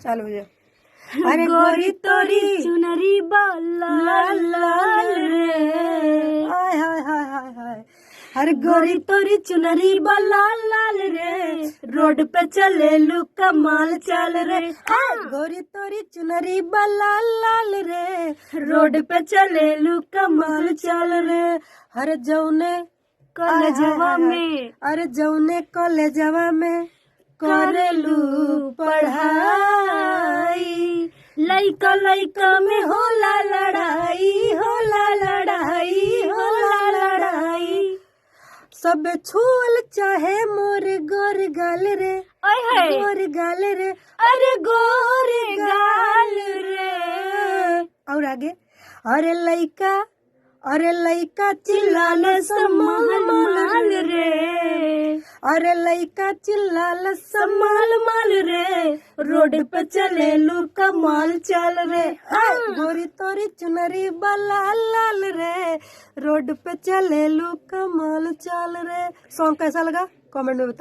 चालू हो जाओ। अरे गोरी तोरी चुनरी लाल लाल रे, हाय हाय हाय हाय हाय। अरे गोरी तोरी चुनरी लाल लाल रे, रोड पे चले लू कमाल चाल रे। गोरी तोरी चुनरी लाल लाल रे, रोड पे चले लू कमाल चाल रे। अरे जौने कॉलेजवा में, अरे जौने कॉलेजवा में करेलू पढ़ाई, लइका लइका में होला लड़ाई, होला लड़ाई, होला लड़ाई। सब छुअल चाहे मोर गोर गाल रे, गोर गाल रे, अरे गोर गाल रे। और आगे अरे लइका चिल्लाल समाल माल रे, अरे लइका चिल्लाल समाल माल रे, रोड पे चले लू कमाल चाल रे। गोरी तोरी चुनरी लाल लाल रे, रोड पे चले लू कमाल चाल रे। सॉन्ग कैसा लगा कमेंट में बता।